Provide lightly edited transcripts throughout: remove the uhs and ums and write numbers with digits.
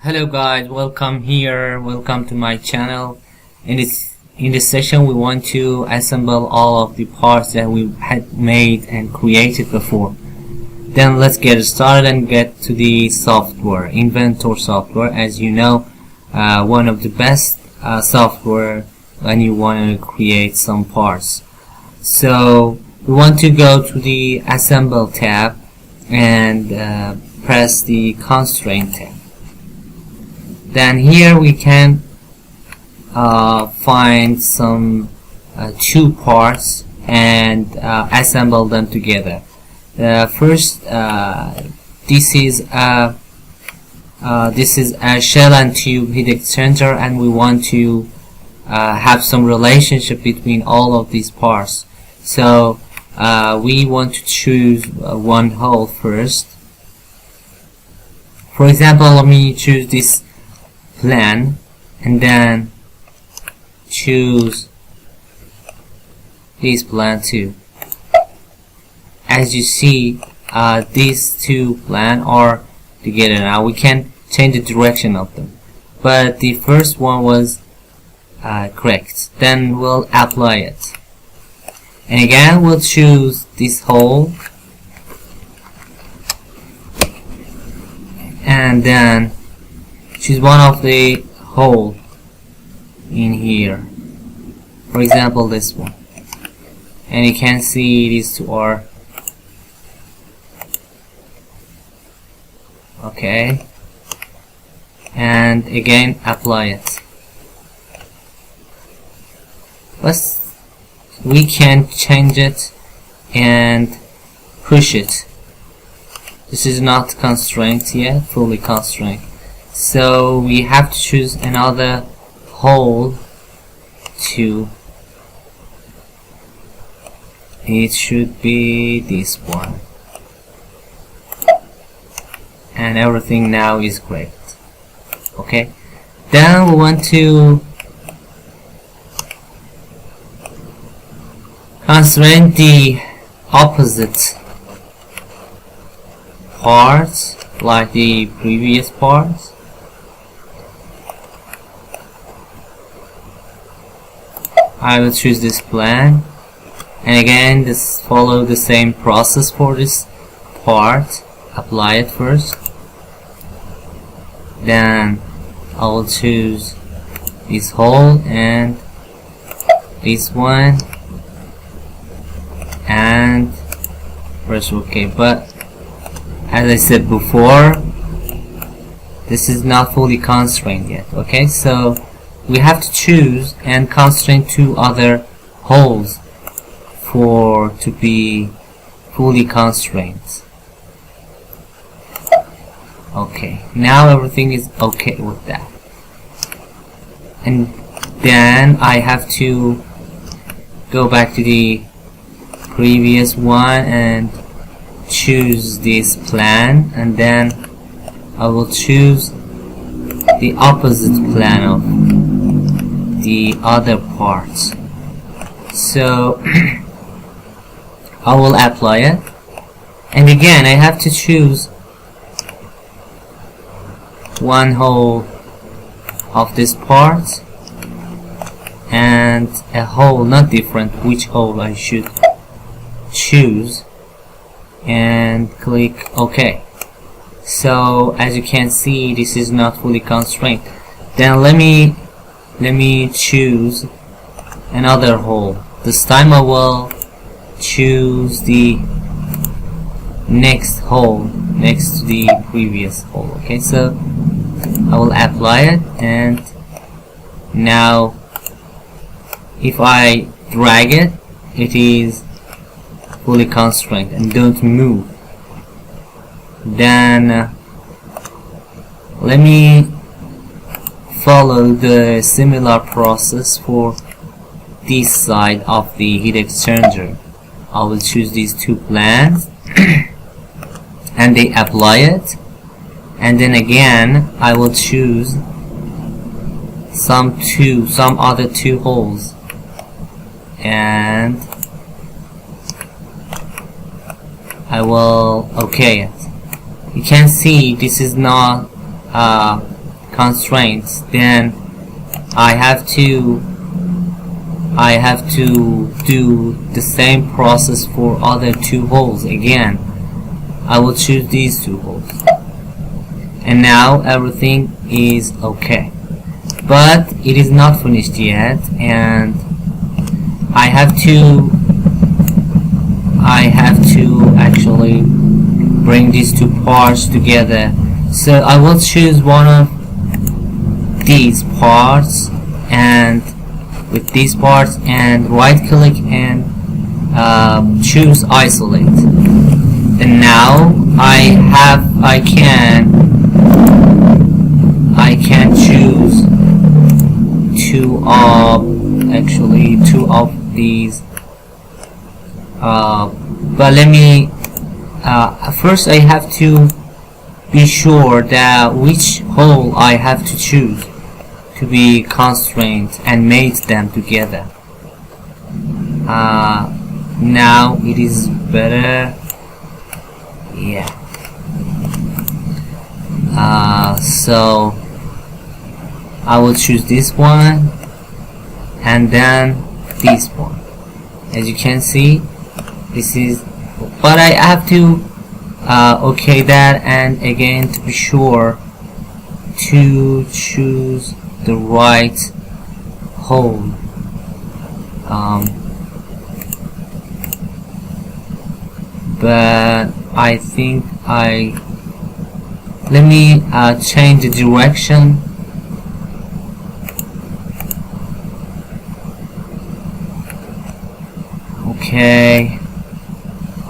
Hello guys, welcome to my channel. In this session we want to assemble all of the parts that we had made and created before. Then let's get started and get to the software, Inventor software. As you know, one of the best software when you want to create some parts. So we want to go to the Assemble tab and press the Constraint tab. Then here we can find some two parts and assemble them together. First, this is a shell and tube heat exchanger, and we want to have some relationship between all of these parts. So we want to choose one hole first. For example, let me choose this plan and then choose this plan too. As you see, these two plans are together now. We can change the direction of them, but the first one was correct. Then we'll apply it, and again we'll choose this hole and then choose one of the hole in here, for example this one, and you can see these two are okay, and again apply it. But we can change it and push it. This is not constrained yet, fully constrained. So we have to choose another hole too. It should be this one, and everything now is great. Okay, then we want to constrain the opposite parts like the previous parts. I will choose this plan, and again this follow the same process for this part. Apply it first, then I will choose this hole and this one and press OK. But as I said before, this is not fully constrained yet. Okay, so we have to choose and constrain two other holes to be fully constrained. Okay, now everything is okay with that, and then I have to go back to the previous one and choose this plan, and then I will choose the opposite plan of the other parts. So I will apply it, and again I have to choose one hole of this part and a hole, not different, which hole I should choose, and click OK. So as you can see, this is not fully constrained. Then let me choose another hole. This time I will choose the next hole next to the previous hole. Okay, so I will apply it, and now if I drag it, it is fully constrained and don't move. Then let me follow the similar process for this side of the heat exchanger. I will choose these two plans and they apply it, and then again I will choose some other two holes, and I will OK it. You can see this is not constraints, then I have to do the same process for other two holes again. I will choose these two holes, and now everything is okay. But it is not finished yet, and I have to actually bring these two parts together. So I will choose one of these parts and with these parts, and right click and choose isolate. And now I can choose two of these, but let me first I have to be sure that which hole I have to choose to be constrained and mate them together. Now it is better. Yeah. So I will choose this one and then this one. As you can see, this is, but I have to okay that, and again to be sure to choose the right hole. But I think let me change the direction. Okay.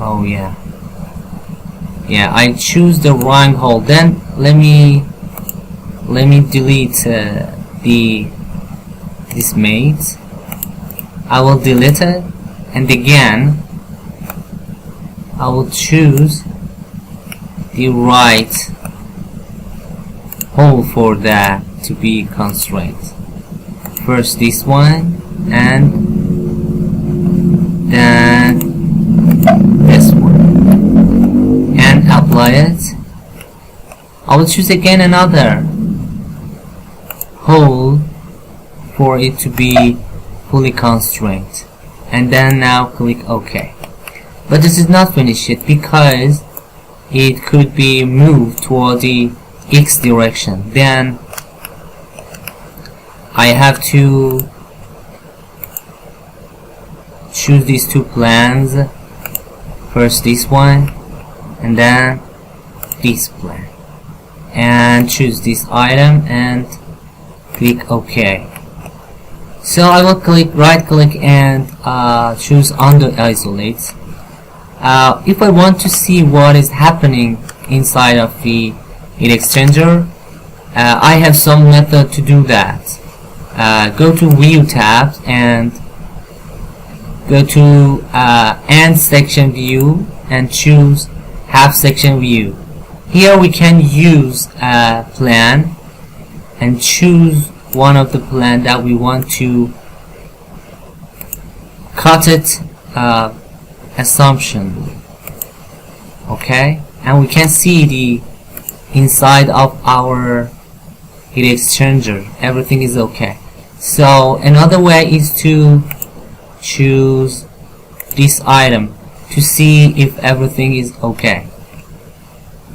Oh yeah. Yeah, I choose the wrong hole. Then let me delete this mate. I will delete it, and again I will choose the right hole for that to be constrained. First this one, and then this one, and apply it. I will choose again another hole for it to be fully constrained, and then now click OK. But this is not finished yet because it could be moved toward the X direction. Then I have to choose these two plans. First this one, and then this plan, and choose this item and click OK. So I will right click and choose undo isolate. If I want to see what is happening inside of the heat exchanger, I have some method to do that. Go to View tab and go to End Section View and choose Half Section View. Here we can use a plan and choose one of the plan that we want to cut it assumption. Okay, and we can see the inside of our heat exchanger. Everything is okay. So another way is to choose this item to see if everything is okay.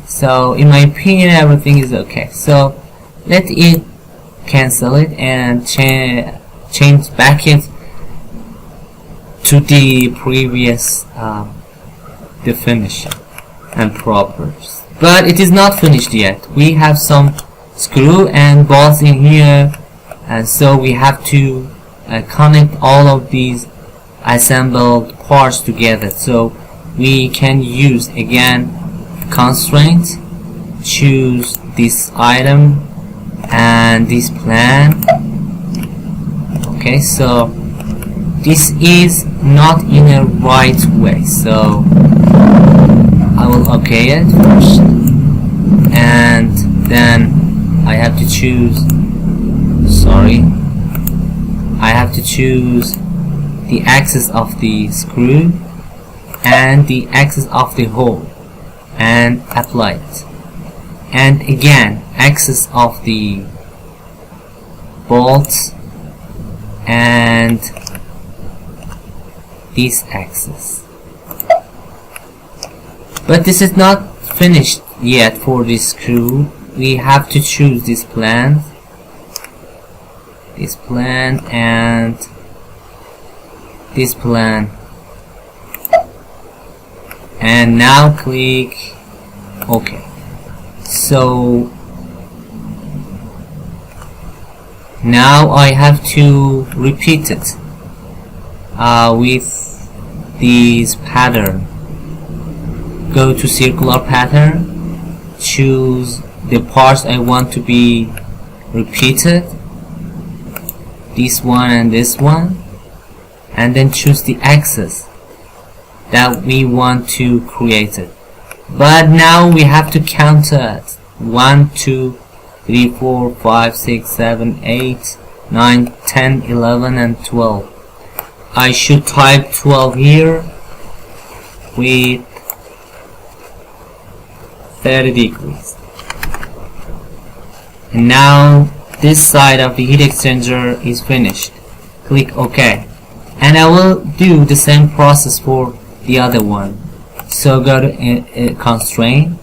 So in my opinion, everything is okay. So let it cancel it and change back it to the previous definition and properties. But it is not finished yet. We have some screw and bolts in here, and so we have to connect all of these assembled parts together. So we can use again constraint, choose this item and this plan. Okay, so this is not in a right way, so I will OK it first, and then I have to choose, I have to choose the axis of the screw and the axis of the hole and apply it, and again axis of the bolts and this axis. But this is not finished yet for this screw. We have to choose this plan and this plan, and now click OK. So now I have to repeat it with this pattern. Go to circular pattern, choose the parts I want to be repeated, this one and this one, and then choose the axis that we want to create it. But now we have to count it. 1, 2, 3, 4, 5, 6, 7, 8, 9, 10, 11 and 12. I should type 12 here with 30 degrees. And now this side of the heat exchanger is finished. Click OK. And I will do the same process for the other one. So go to constraint,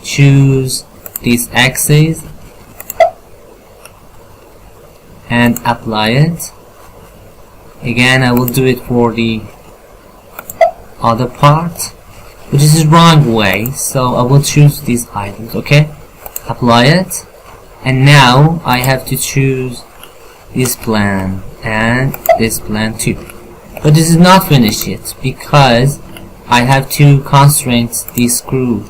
choose this axis and apply it. Again, I will do it for the other part, which is the wrong way, so I will choose these items. Okay, apply it, and now I have to choose this plan and this plan too. But this is not finished yet because I have to constrain this screw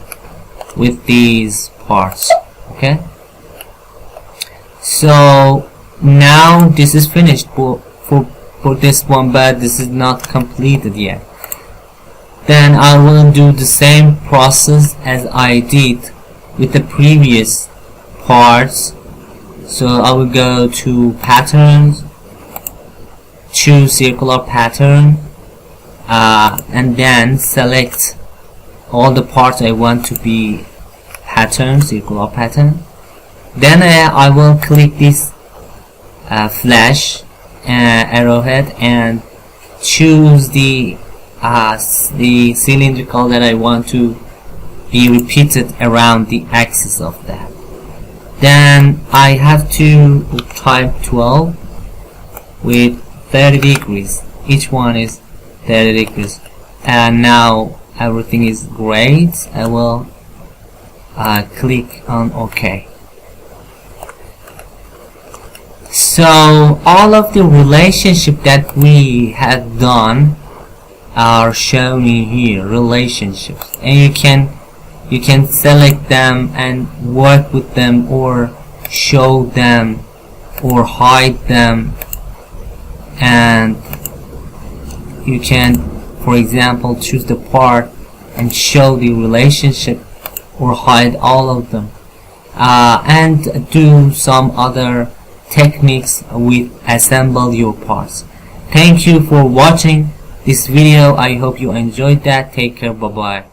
with these parts. Okay, so now this is finished for this one, but this is not completed yet. Then I will do the same process as I did with the previous parts. So I will go to patterns, choose circular pattern, and then select all the parts I want to be pattern, circular pattern. Then I will click this flash arrowhead and choose the cylindrical that I want to be repeated around the axis of that. Then I have to type 12 with 30 degrees. Each one is 30 degrees. And now everything is great. I will click on OK. So all of the relationship that we had done are shown in here, relationships, and you can select them and work with them or show them or hide them, and you can, for example, choose the part and show the relationship or hide all of them, and do some other techniques with assemble your parts. Thank you for watching this video. I hope you enjoyed that. Take care. Bye bye.